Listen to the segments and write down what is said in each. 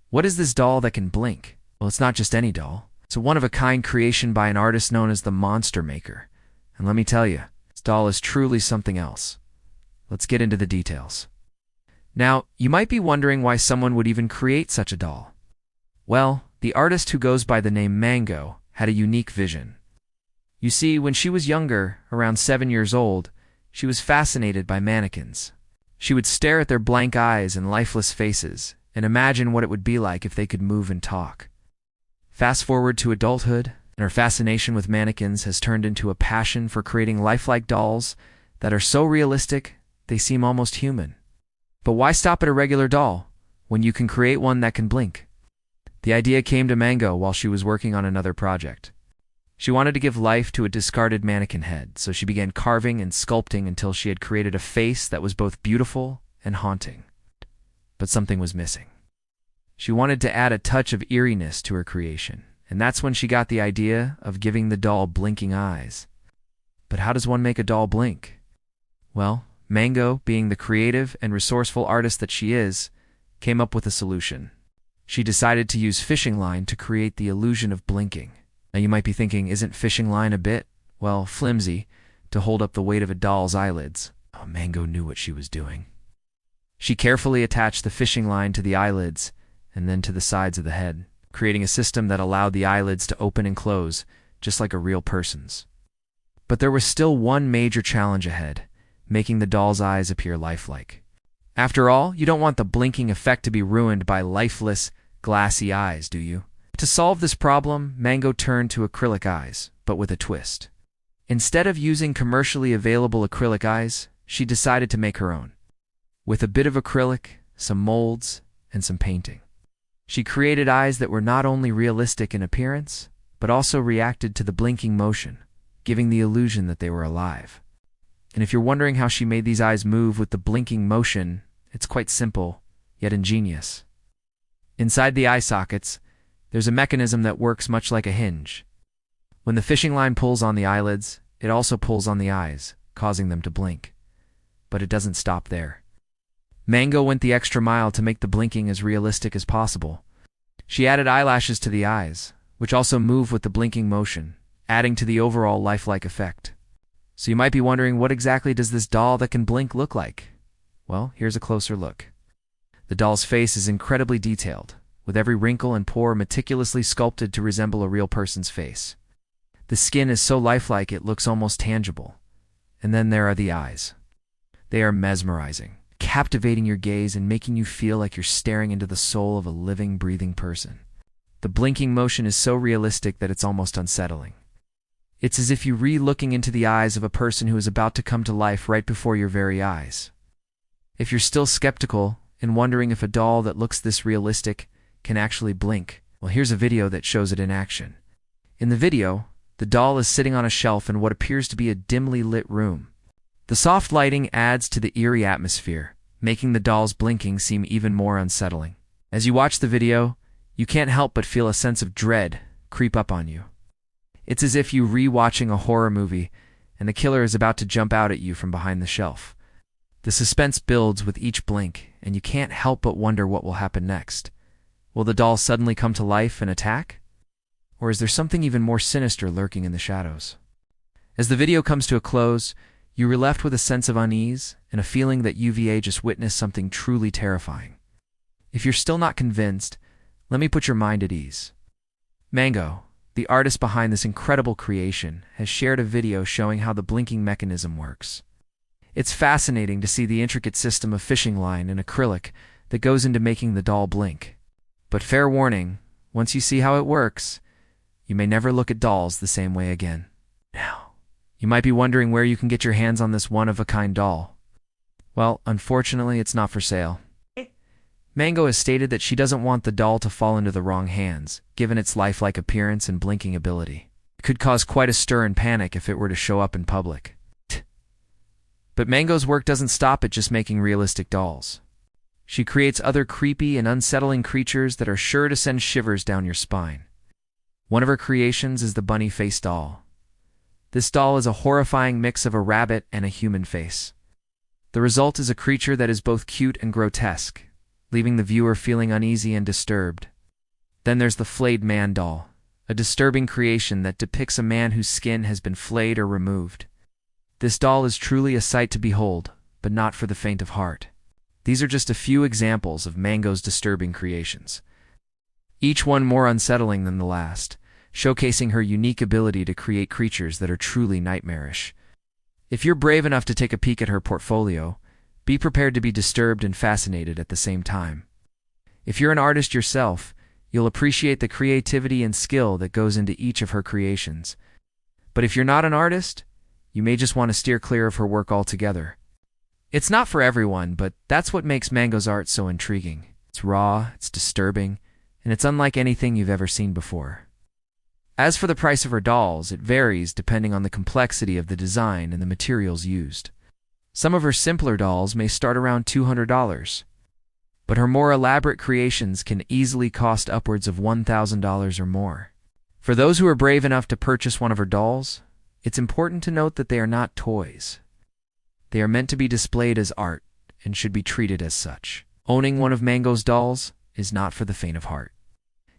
What is this doll that can blink? Well, it's not just any doll. It's a one-of-a-kind creation by an artist known as the Monster Maker. And let me tell you, this doll is truly something else. Let's get into the details. Now, you might be wondering why someone would even create such a doll. Well, the artist who goes by the name Mango had a unique vision. You see, when she was younger, around 7 years old, she was fascinated by mannequins. She would stare at their blank eyes and lifeless faces and imagine what it would be like if they could move and talk. Fast forward to adulthood, and her fascination with mannequins has turned into a passion for creating lifelike dolls that are so realistic they seem almost human. But why stop at a regular doll when you can create one that can blink? The idea came to Mango while she was working on another project. She wanted to give life to a discarded mannequin head, so she began carving and sculpting until she had created a face that was both beautiful and haunting. But something was missing. She wanted to add a touch of eeriness to her creation, and that's when she got the idea of giving the doll blinking eyes. But how does one make a doll blink? Well, Mango, being the creative and resourceful artist that she is, came up with a solution. She decided to use fishing line to create the illusion of blinking. Now you might be thinking, isn't fishing line a bit, well, flimsy, to hold up the weight of a doll's eyelids? Oh, Mango knew what she was doing. She carefully attached the fishing line to the eyelids and then to the sides of the head, creating a system that allowed the eyelids to open and close, just like a real person's. But there was still one major challenge ahead, making the doll's eyes appear lifelike. After all, you don't want the blinking effect to be ruined by lifeless, glassy eyes, do you? To solve this problem, Mango turned to acrylic eyes, but with a twist. Instead of using commercially available acrylic eyes, she decided to make her own. With a bit of acrylic, some molds, and some painting. She created eyes that were not only realistic in appearance, but also reacted to the blinking motion, giving the illusion that they were alive. And if you're wondering how she made these eyes move with the blinking motion, it's quite simple, yet ingenious. Inside the eye sockets, there's a mechanism that works much like a hinge. When the fishing line pulls on the eyelids, it also pulls on the eyes, causing them to blink. But it doesn't stop there. Mango went the extra mile to make the blinking as realistic as possible. She added eyelashes to the eyes, which also move with the blinking motion, adding to the overall lifelike effect. So you might be wondering, what exactly does this doll that can blink look like? Well, here's a closer look. The doll's face is incredibly detailed, with every wrinkle and pore meticulously sculpted to resemble a real person's face. The skin is so lifelike it looks almost tangible. And then there are the eyes. They are mesmerizing, captivating your gaze and making you feel like you're staring into the soul of a living, breathing person. The blinking motion is so realistic that it's almost unsettling. It's as if you're re-looking into the eyes of a person who is about to come to life right before your very eyes. If you're still skeptical and wondering if a doll that looks this realistic can actually blink, well, here's a video that shows it in action. In the video, the doll is sitting on a shelf in what appears to be a dimly lit room. The soft lighting adds to the eerie atmosphere, making the doll's blinking seem even more unsettling. As you watch the video, you can't help but feel a sense of dread creep up on you. It's as if you're re-watching a horror movie and the killer is about to jump out at you from behind the shelf. The suspense builds with each blink, and you can't help but wonder what will happen next. Will the doll suddenly come to life and attack? Or is there something even more sinister lurking in the shadows? As the video comes to a close, you are left with a sense of unease and a feeling that UVA just witnessed something truly terrifying. If you're still not convinced, let me put your mind at ease. Mango, the artist behind this incredible creation, has shared a video showing how the blinking mechanism works. It's fascinating to see the intricate system of fishing line and acrylic that goes into making the doll blink. But fair warning, once you see how it works, you may never look at dolls the same way again. Now, you might be wondering where you can get your hands on this one-of-a-kind doll. Well, unfortunately, it's not for sale. Mango has stated that she doesn't want the doll to fall into the wrong hands, given its lifelike appearance and blinking ability. It could cause quite a stir and panic if it were to show up in public. But Mango's work doesn't stop at just making realistic dolls. She creates other creepy and unsettling creatures that are sure to send shivers down your spine. One of her creations is the bunny face doll. This doll is a horrifying mix of a rabbit and a human face. The result is a creature that is both cute and grotesque, leaving the viewer feeling uneasy and disturbed. Then there's the flayed man doll, a disturbing creation that depicts a man whose skin has been flayed or removed. This doll is truly a sight to behold, but not for the faint of heart. These are just a few examples of Mango's disturbing creations, each one more unsettling than the last, showcasing her unique ability to create creatures that are truly nightmarish. If you're brave enough to take a peek at her portfolio, be prepared to be disturbed and fascinated at the same time. If you're an artist yourself, you'll appreciate the creativity and skill that goes into each of her creations. But if you're not an artist, you may just want to steer clear of her work altogether. It's not for everyone, but that's what makes Mango's art so intriguing. It's raw, it's disturbing, and it's unlike anything you've ever seen before. As for the price of her dolls, it varies depending on the complexity of the design and the materials used. Some of her simpler dolls may start around $200, but her more elaborate creations can easily cost upwards of $1,000 or more. For those who are brave enough to purchase one of her dolls, it's important to note that they are not toys. They are meant to be displayed as art and should be treated as such. Owning one of Mango's dolls is not for the faint of heart.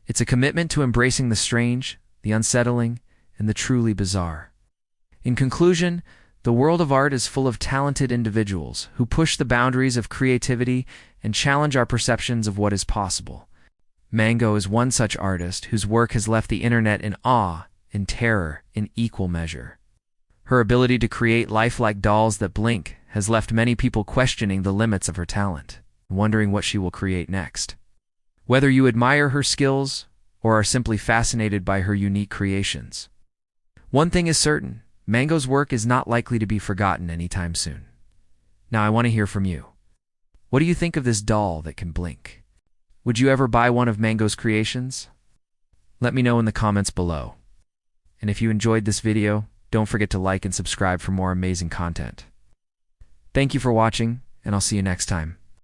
It's a commitment to embracing the strange, the unsettling, and the truly bizarre. In conclusion, the world of art is full of talented individuals who push the boundaries of creativity and challenge our perceptions of what is possible. Mango is one such artist whose work has left the internet in awe and terror in equal measure. Her ability to create lifelike dolls that blink has left many people questioning the limits of her talent, wondering what she will create next. Whether you admire her skills or are simply fascinated by her unique creations, one thing is certain: Mango's work is not likely to be forgotten anytime soon. Now I want to hear from you. What do you think of this doll that can blink? Would you ever buy one of Mango's creations? Let me know in the comments below. And if you enjoyed this video, don't forget to like and subscribe for more amazing content. Thank you for watching, and I'll see you next time.